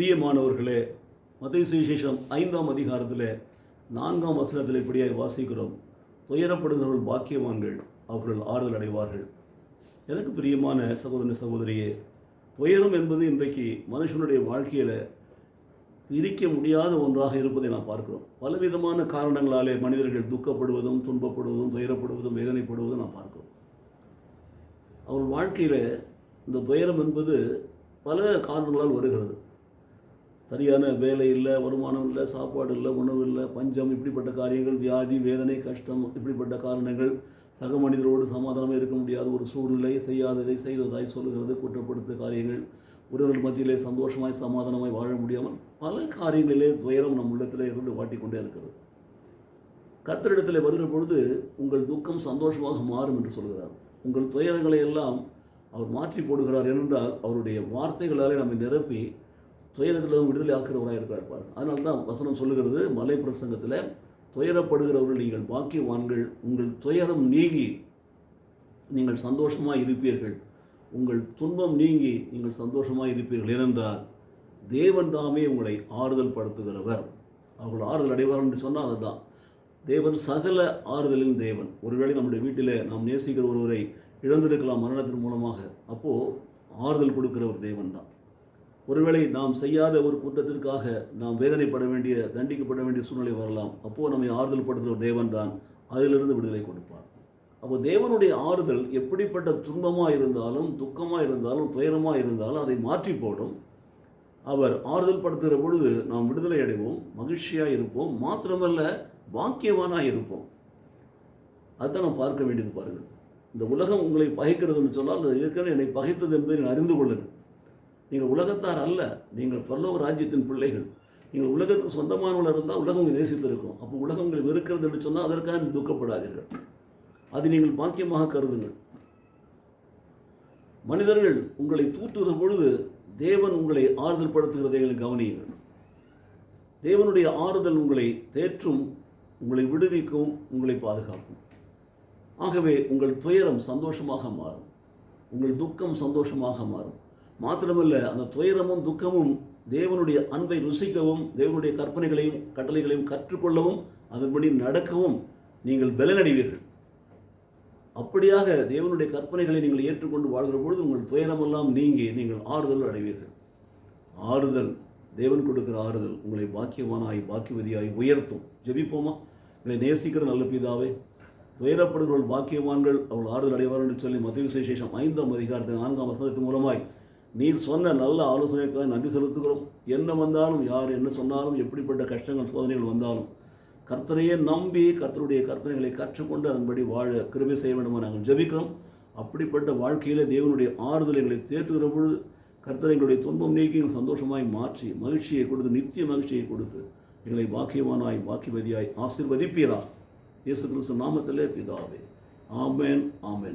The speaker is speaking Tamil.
பிரியமானவர்களே, மத்தேயு சுவிசேஷம் 5ஆம் அதிகாரத்தில் 4ஆம் வசனத்தில் இப்படியாய் வாசிக்கிறோம். துயரப்படுகிறவர்கள் பாக்கியவான்கள், அவர்கள் ஆறுதல் அடைவார்கள். எனக்கு பிரியமான சகோதரன் சகோதரியே, துயரம் என்பது இன்றைக்கு மனுஷனுடைய வாழ்க்கையில் பிரிக்க முடியாத ஒன்றாக இருப்பதை நாம் பார்க்கிறோம். பலவிதமான காரணங்களாலே மனிதர்கள் துக்கப்படுவதும், துன்பப்படுவதும், துயரப்படுவதும், வேதனைப்படுவதும் நாம் பார்க்கிறோம். அவர்கள் வாழ்க்கையில் இந்த துயரம் என்பது பல காரணங்களால் வருகிறது. சரியான வேலை இல்லை, வருமானம் இல்லை, சாப்பாடு இல்லை, உணவு இல்லை, பஞ்சம், இப்படிப்பட்ட காரியங்கள், வியாதி, வேதனை, கஷ்டம், இப்படிப்பட்ட காரணங்கள், சக மனிதரோடு சமாதானமாக இருக்க முடியாத ஒரு சூழ்நிலை, செய்யாததை செய்ததாய் சொல்லுகிறது, குற்றப்படுத்த காரியங்கள், உறவுகள் மத்தியிலே சந்தோஷமாய் சமாதானமாய் வாழ முடியாமல் பல காரியங்களிலே துயரம் நம் உள்ளத்தில் இருந்து வாட்டிக்கொண்டே இருக்கிறது. கர்த்தரிடத்தில் வருகிற பொழுது உங்கள் துக்கம் சந்தோஷமாக மாறும் என்று சொல்கிறார். உங்கள் துயரங்களை எல்லாம் அவர் மாற்றி போடுகிறார். ஏனென்றால் அவருடைய வார்த்தைகளாலே நம்மை நிரப்பி துயரத்திலும் விடுதலை ஆக்கிறவராக இருக்கிறார் பாருங்கள். அதனால தான் வசனம் சொல்லுகிறது, மலை பிரசங்கத்தில், துயரப்படுகிறவர்கள் நீங்கள் பாக்கியவான்கள், உங்கள் துயரம் நீங்கி நீங்கள் சந்தோஷமாக இருப்பீர்கள், உங்கள் துன்பம் நீங்கி நீங்கள் சந்தோஷமாக இருப்பீர்கள். ஏனென்றால் தேவன் தாமே உங்களை ஆறுதல் படுத்துகிறவர். அவர்கள் ஆறுதல் அடைவார்கள் என்று சொன்னால் அதுதான். தேவன் சகல ஆறுதலின் தேவன். ஒருவேளை நம்முடைய வீட்டில் நாம் நேசிக்கிற ஒருவரை இழந்திருக்கலாம் மரணத்தின் மூலமாக, அப்போது ஆறுதல் கொடுக்கிற ஒரு தேவன் தான். ஒருவேளை நாம் செய்யாத ஒரு குற்றத்திற்காக நாம் வேதனைப்பட வேண்டிய, தண்டிக்கப்பட வேண்டிய சூழ்நிலை வரலாம். அப்போது நம்மை ஆறுதல் படுத்துகிற ஒரு தேவன் தான் அதிலிருந்து விடுதலை கொடுப்பார். அப்போ தேவனுடைய ஆறுதல் எப்படிப்பட்ட துன்பமாக இருந்தாலும், துக்கமாக இருந்தாலும், துயரமாக இருந்தாலும் அதை மாற்றி போடும். அவர் ஆறுதல் படுத்துகிற பொழுது நாம் விடுதலை அடைவோம், மகிழ்ச்சியாக இருப்போம், மாத்திரமல்ல பாக்கியவானாக இருப்போம். அதுதான் நாம் பார்க்க வேண்டியது. பாருங்கள், இந்த உலகம் உங்களை பகைக்கிறதுன்னு சொன்னால் அது ஏற்கனவே என்னை பகைத்தது என்பதை நீங்கள் அறிந்து கொள்ளுங்கள். நீங்கள் உலகத்தார் அல்ல, நீங்கள் பரலோக ராஜ்யத்தின் பிள்ளைகள். நீங்கள் உலகத்துக்கு சொந்தமானவர்கள் இருந்தால் உலகம் உங்களை நேசித்திருக்கும். அப்போ உலகம் உங்களை வெறுக்கிறது என்று சொன்னால் அதற்காக துக்கப்படாதீர்கள், அதை நீங்கள் பாக்கியமாக கருதுங்கள். மனிதர்கள் உங்களை தூற்றுகிற பொழுது தேவன் உங்களை ஆறுதல் படுத்துகிறதை கவனியுங்கள். தேவனுடைய ஆறுதல் உங்களை தேற்றும், உங்களை விடுவிக்கும், உங்களை பாதுகாக்கும். ஆகவே உங்கள் துயரம் சந்தோஷமாக மாறும், உங்கள் துக்கம் சந்தோஷமாக மாறும். மாத்திரமல்ல, அந்த துயரமும் துக்கமும் தேவனுடைய அன்பை ருசிக்கவும், தேவனுடைய கற்பனைகளையும் கட்டளைகளையும் கற்றுக்கொள்ளவும், அதன்படி நடக்கவும் நீங்கள் பலனடைவீர்கள். அப்படியாக தேவனுடைய கற்பனைகளை நீங்கள் ஏற்றுக்கொண்டு வாழ்கிற பொழுது உங்கள் துயரமெல்லாம் நீங்கி நீங்கள் ஆறுதல் அடைவீர்கள். ஆறுதல், தேவன் கொடுக்கிற ஆறுதல் உங்களை பாக்கியவானாய் பாக்கியவதியாய் உயர்த்தும். ஜெபிப்போமா? என்னை நேசிக்கிற நல்ல பிதாவே, துயரப்படுகிறவர்கள் பாக்கியவான்கள், அவள் ஆறுதல் அடைவார்கள் என்று சொல்லி மத்தேயு சுவிசேஷம் 5ஆம் அதிகாரத்தின் 4ஆம் வசனத்தின் மூலமாய் நீர் சொன்ன நல்ல ஆலோசனைக்காக நன்றி செலுத்துகிறோம். என்ன வந்தாலும், யார் என்ன சொன்னாலும், எப்படிப்பட்ட கஷ்டங்கள் சோதனைகள் வந்தாலும் கர்த்தரையே நம்பி கர்த்தருடைய கற்பனைகளை கற்றுக்கொண்டு அதன்படி வாழ கிருபை செய்ய வேண்டுமா நாங்கள் ஜெபிக்கிறோம். அப்படிப்பட்ட வாழ்க்கையில் தேவனுடைய ஆறுதல் எங்களை தேற்றுகிற பொழுது கர்த்தர் எங்களுடைய துன்பம் நீக்கி எங்கள் சந்தோஷமாய் மாற்றி மகிழ்ச்சியை கொடுத்து, நித்திய மகிழ்ச்சியை கொடுத்து எங்களை பாக்கியவானாய் பாக்கியவதியாய் ஆசீர்வதிப்பீரா. இயேசு கிறிஸ்து நாமத்திலே பிதாவே. ஆமென், ஆமென்.